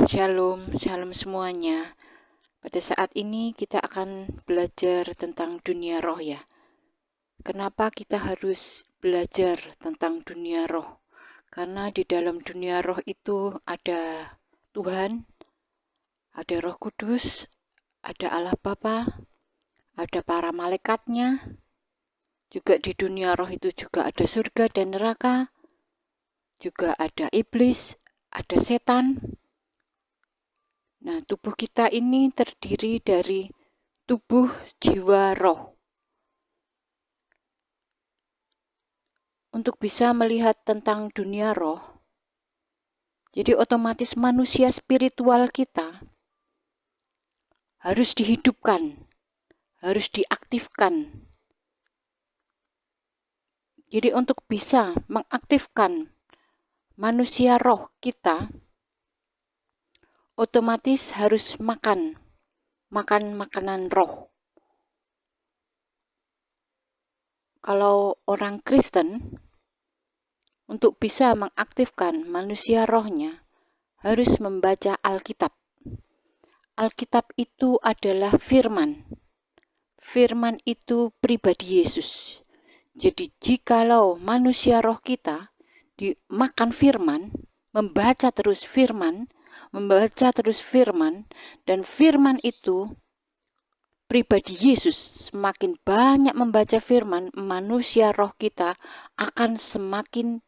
Shalom, shalom semuanya. Pada saat ini kita akan belajar tentang dunia roh ya. Kenapa kita harus belajar tentang dunia roh? Karena di dalam dunia roh itu ada Tuhan, ada Roh Kudus, ada Allah Bapa, ada para malaikatnya. Juga di dunia roh itu juga ada surga dan neraka, juga ada iblis, ada setan. Nah, tubuh kita ini terdiri dari tubuh, jiwa, roh. Untuk bisa melihat tentang dunia roh, jadi otomatis manusia spiritual kita harus dihidupkan, harus diaktifkan. Jadi untuk bisa mengaktifkan manusia roh kita, otomatis harus makan makanan roh. Kalau orang Kristen, untuk bisa mengaktifkan manusia rohnya, harus membaca Alkitab. Alkitab itu adalah firman. Firman itu pribadi Yesus. Jadi jikalau manusia roh kita dimakan firman, membaca terus firman, dan firman itu pribadi Yesus, semakin banyak membaca firman, manusia roh kita akan semakin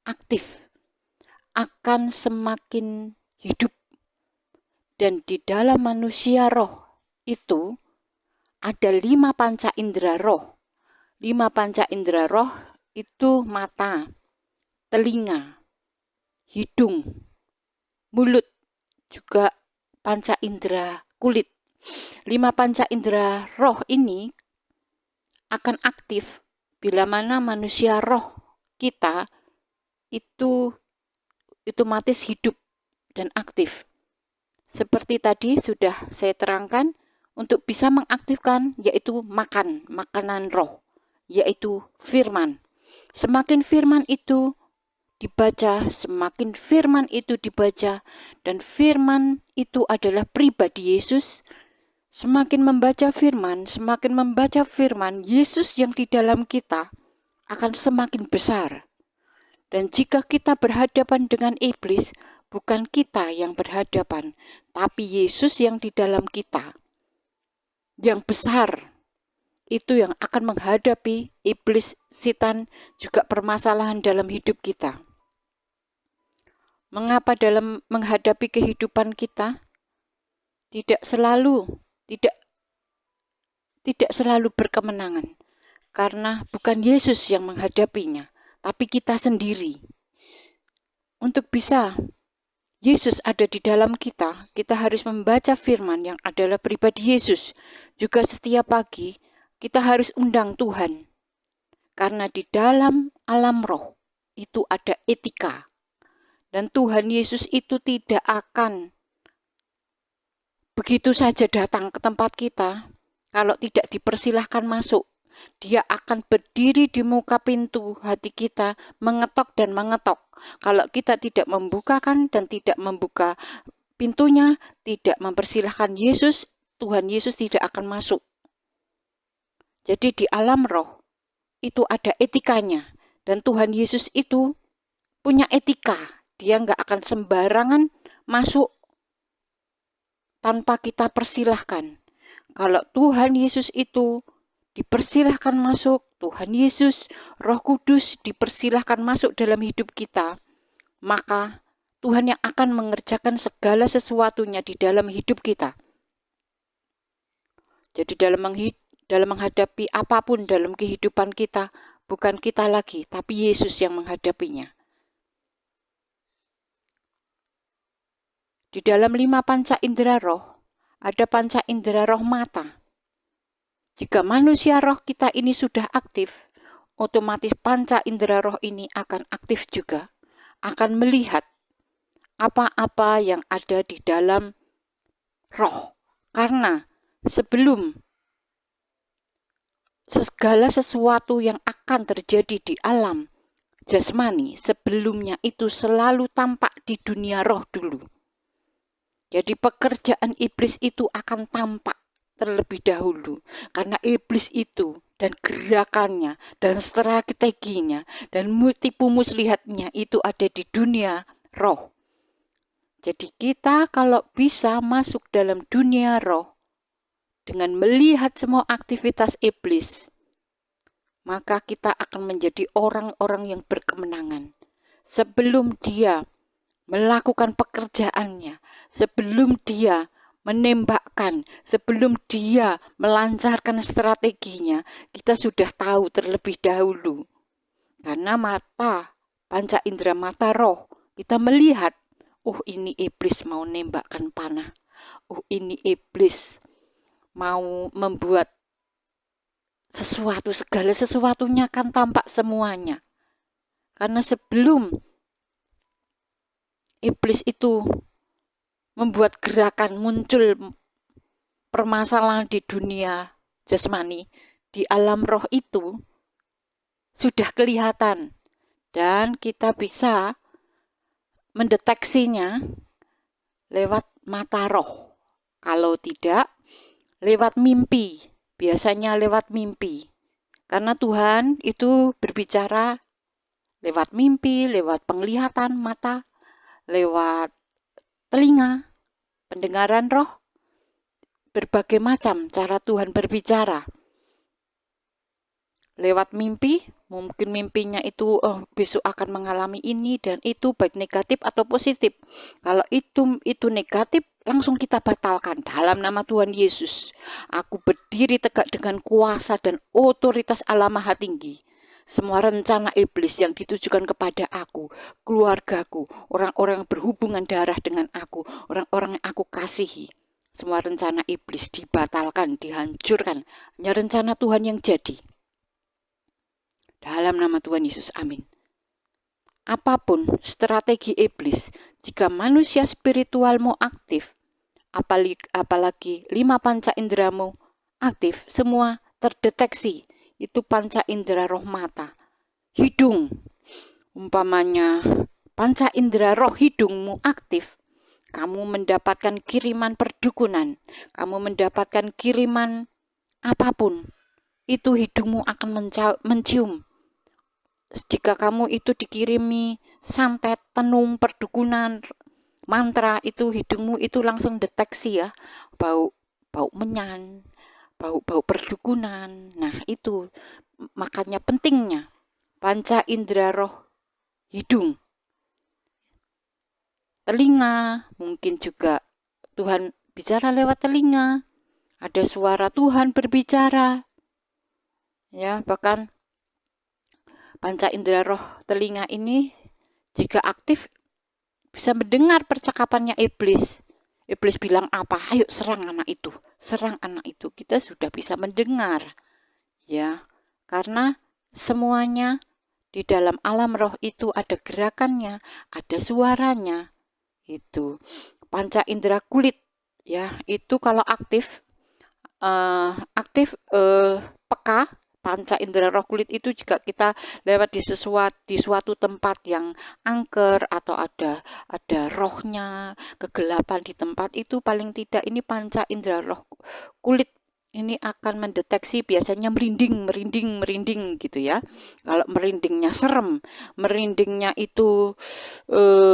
aktif, akan semakin hidup. Dan di dalam manusia roh itu ada 5 panca indera roh. 5 panca indera roh itu mata, telinga, hidung, mulut, juga panca indera kulit. 5 panca indera roh ini akan aktif bila mana manusia roh kita itu otomatis hidup dan aktif. Seperti tadi sudah saya terangkan, untuk bisa mengaktifkan yaitu makanan roh, yaitu firman. Semakin firman itu dibaca, dan firman itu adalah pribadi Yesus. Semakin membaca firman, Yesus yang di dalam kita akan semakin besar. Dan jika kita berhadapan dengan iblis, bukan kita yang berhadapan, tapi Yesus yang di dalam kita, yang besar, itu yang akan menghadapi iblis, setan, juga permasalahan dalam hidup kita. Mengapa dalam menghadapi kehidupan kita tidak selalu berkemenangan? Karena bukan Yesus yang menghadapinya, tapi kita sendiri. Untuk bisa Yesus ada di dalam kita, kita harus membaca firman yang adalah pribadi Yesus. Juga setiap pagi kita harus undang Tuhan. Karena di dalam alam roh itu ada etika. Dan Tuhan Yesus itu tidak akan begitu saja datang ke tempat kita kalau tidak dipersilahkan masuk. Dia akan berdiri di muka pintu hati kita, mengetok dan mengetok. Kalau kita tidak membukakan dan tidak membuka pintunya, tidak mempersilahkan Yesus, Tuhan Yesus tidak akan masuk. Jadi di alam roh itu ada etikanya. Dan Tuhan Yesus itu punya etika. Dia nggak akan sembarangan masuk tanpa kita persilahkan. Kalau Tuhan Yesus itu dipersilahkan masuk, Tuhan Yesus, Roh Kudus dipersilahkan masuk dalam hidup kita, maka Tuhan yang akan mengerjakan segala sesuatunya di dalam hidup kita. Jadi dalam menghadapi apapun dalam kehidupan kita, bukan kita lagi, tapi Yesus yang menghadapinya. Di dalam 5 panca indera roh, ada panca indera roh mata. Jika manusia roh kita ini sudah aktif, otomatis panca indera roh ini akan aktif juga. Akan melihat apa-apa yang ada di dalam roh. Karena sebelum segala sesuatu yang akan terjadi di alam jasmani, sebelumnya itu selalu tampak di dunia roh dulu. Jadi pekerjaan iblis itu akan tampak terlebih dahulu, karena iblis itu dan gerakannya dan strateginya dan tipu muslihatnya itu ada di dunia roh. Jadi kita kalau bisa masuk dalam dunia roh dengan melihat semua aktivitas iblis, maka kita akan menjadi orang-orang yang berkemenangan. Sebelum dia melakukan pekerjaannya, sebelum dia menembakkan, sebelum dia melancarkan strateginya, kita sudah tahu terlebih dahulu. Karena mata, panca indera mata roh, kita melihat, ini iblis mau nembakkan panah. Ini iblis mau membuat sesuatu, segala sesuatunya akan tampak semuanya. Karena sebelum iblis itu membuat gerakan, muncul permasalahan di dunia jasmani, di alam roh itu sudah kelihatan. Dan kita bisa mendeteksinya lewat mata roh. Kalau tidak, lewat mimpi. Biasanya lewat mimpi. Karena Tuhan itu berbicara lewat mimpi, lewat penglihatan mata, lewat telinga, pendengaran roh. Berbagai macam cara Tuhan berbicara. Lewat mimpi, mungkin mimpinya itu besok akan mengalami ini dan itu, baik negatif atau positif. Kalau itu negatif, langsung kita batalkan dalam nama Tuhan Yesus. Aku berdiri tegak dengan kuasa dan otoritas Allah Maha Tinggi. Semua rencana iblis yang ditujukan kepada aku, keluargaku, orang-orang yang berhubungan darah dengan aku, orang-orang yang aku kasihi, semua rencana iblis dibatalkan, dihancurkan. Hanya rencana Tuhan yang jadi. Dalam nama Tuhan Yesus, amin. Apapun strategi iblis, jika manusia spiritualmu aktif, apalagi 5 panca inderamu aktif, semua terdeteksi. Itu panca indera roh mata, hidung. Umpamanya panca indera roh hidungmu aktif, kamu mendapatkan kiriman perdukunan, kamu mendapatkan kiriman apapun, itu hidungmu akan mencium. Jika kamu itu dikirimi santet, tenung, perdukunan, mantra, itu hidungmu itu langsung deteksi ya, bau menyan, bau perdukunan. Nah itu makanya pentingnya panca indera roh hidung. Telinga, mungkin juga Tuhan bicara lewat telinga, ada suara Tuhan berbicara, ya. Bahkan panca indera roh telinga ini jika aktif bisa mendengar percakapannya iblis. Iblis bilang apa? Ayo serang anak itu, serang anak itu. Kita sudah bisa mendengar, ya. Karena semuanya di dalam alam roh itu ada gerakannya, ada suaranya. Itu panca indera kulit, ya. Itu kalau aktif, peka. Panca indera roh kulit itu juga kita lewat di suatu tempat yang angker atau ada rohnya, kegelapan di tempat itu, paling tidak ini panca indera roh kulit ini akan mendeteksi, biasanya merinding gitu ya. Kalau merindingnya serem, merindingnya itu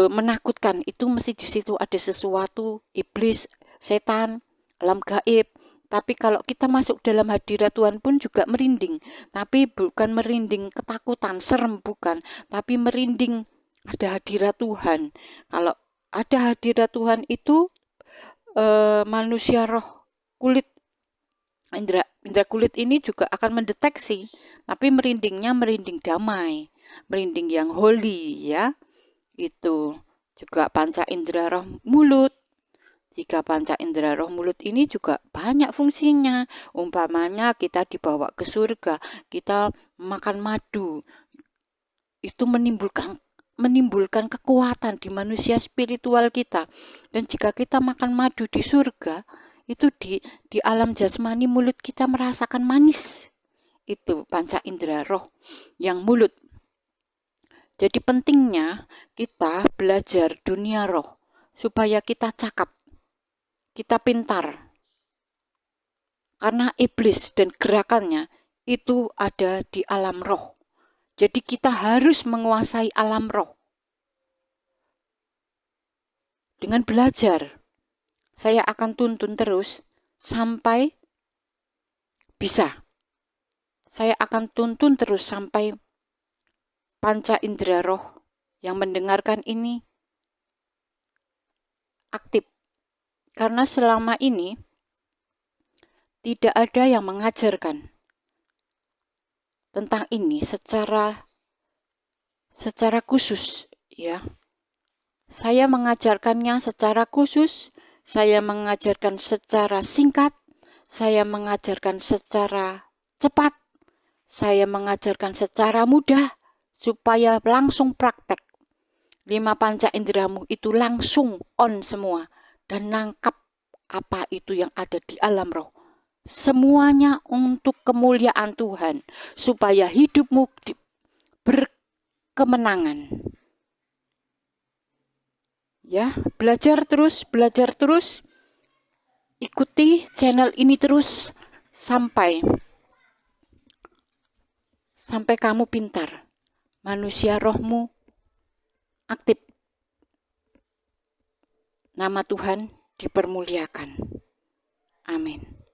menakutkan, itu mesti di situ ada sesuatu, iblis, setan, alam gaib. Tapi kalau kita masuk dalam hadirat Tuhan pun juga merinding. Tapi bukan merinding ketakutan, serem, bukan. Tapi merinding ada hadirat Tuhan. Kalau ada hadirat Tuhan itu manusia roh kulit, indera kulit ini juga akan mendeteksi. Tapi merindingnya merinding damai, merinding yang holy, ya. Itu juga panca indera roh mulut. Jika panca indera roh mulut ini juga banyak fungsinya. Umpamanya kita dibawa ke surga, kita makan madu, itu menimbulkan kekuatan di manusia spiritual kita. Dan jika kita makan madu di surga, itu di alam jasmani mulut kita merasakan manis. Itu panca indera roh yang mulut. Jadi pentingnya kita belajar dunia roh supaya kita cakap. kita pintar. Karena iblis dan gerakannya itu ada di alam roh. Jadi kita harus menguasai alam roh. Dengan belajar, saya akan tuntun terus sampai bisa. Saya akan tuntun terus sampai panca indera roh yang mendengarkan ini aktif. Karena selama ini tidak ada yang mengajarkan tentang ini secara khusus, ya. Saya mengajarkannya secara khusus, saya mengajarkan secara singkat, saya mengajarkan secara cepat, saya mengajarkan secara mudah, supaya langsung praktek. 5 panca inderamu itu langsung on semua, dan nangkap apa itu yang ada di alam roh. Semuanya untuk kemuliaan Tuhan, supaya hidupmu berkemenangan. Ya, belajar terus, ikuti channel ini terus sampai kamu pintar. Manusia rohmu aktif. Nama Tuhan dipermuliakan. Amin.